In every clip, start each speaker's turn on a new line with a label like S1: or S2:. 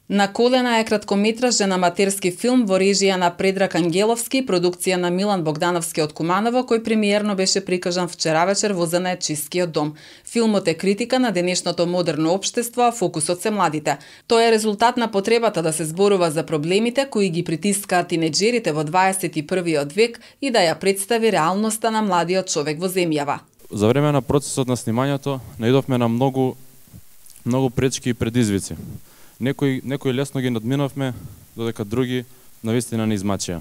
S1: На колена е краткометражен аматерски филм во режија на Предраг Ангеловски, продукција на Милан Богдановски од Куманово, кој премиерно беше прикажан вчера вечер во Занаетчискиот дом. Филмот е критика на денешното модерно општество, а фокусот се младите. Тоа е резултат на потребата да се зборува за проблемите кои ги притискаат тинеџерите во 21. век и да ја представи реалноста на младиот човек во земјава.
S2: За време на процесот на снимањето наидовме на многу пречки и предизвици. Некои лесно ги надминавме, додека други навистина не измачија.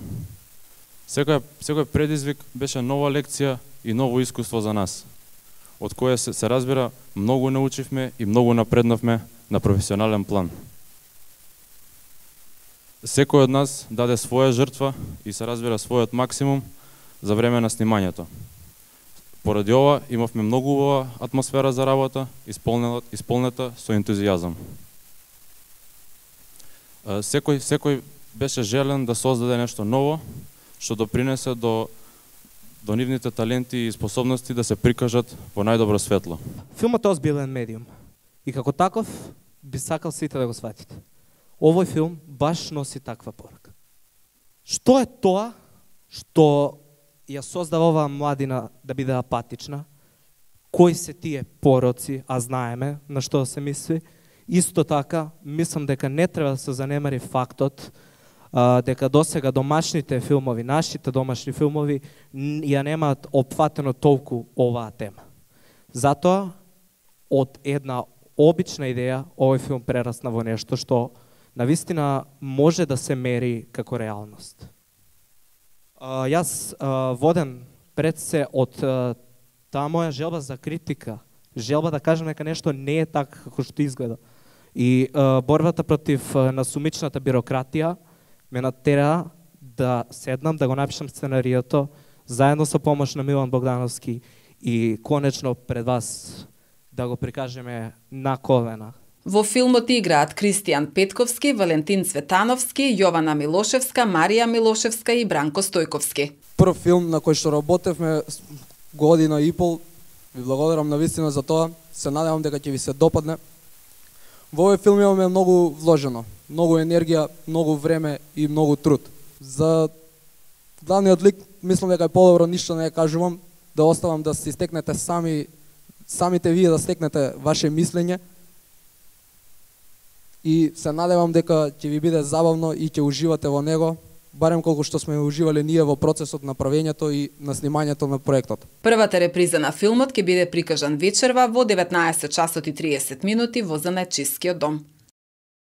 S2: Секој предизвик беше нова лекција и ново искуство за нас, од кое се разбира многу научивме и многу напреднавме на професионален план. Секој од нас даде своја жртва и се разбира својот максимум за време на снимањето. Поради ова имавме многу убава атмосфера за работа, исполнета со ентузијазам. Секој беше желен да создаде нешто ново, што допринесе до нивните таленти и способности да се прикажат во најдобро светло.
S3: Филмот е озбилен медиум и како таков би сакал сите да го сватите. Овој филм баш носи таква порака. Што е тоа што ја создава оваа младина да биде апатична? Кои се тие пороци, а знаеме на што се мисли? Исто така, мислам дека не треба да се занемари фактот дека досега домашните филмови, нашите домашни филмови ја немаат опфатено толку оваа тема. Затоа, од една обична идеја, овој филм прерасна во нешто што навистина може да се мери како реалност. Јас воден пред се од таа моја желба за критика, желба да кажам дека нешто не е така како што изгледа. И борбата против насумичната бирократија ме натера да седнам, да го напишам сценариото, заедно со помош на Милан Богдановски и конечно пред вас да го прикажеме на колена.
S1: Во филмот играат Кристијан Петковски, Валентин Цветановски, Јована Милошевска, Марија Милошевска и Бранко Стојковски.
S4: Прв филм на кој што работевме година и пол. Ви благодарам навистина за тоа. Се надевам дека ќе ви се допадне. Во овој филм имаме многу вложено, многу енергија, многу време и многу труд. За главниот лик мислам дека е подобро ништо не ја кажувам, да оставам да се стекнете самите вие да стекнете ваше мислење. И се надевам дека ќе ви биде забавно и ќе уживате во него, барем колку што сме уживале ние во процесот на правењето и на снимањето на проектот.
S1: Првата реприза на филмот ќе биде прикажан вечерва во 19 часот и 30 минути во Занаетчискиот дом.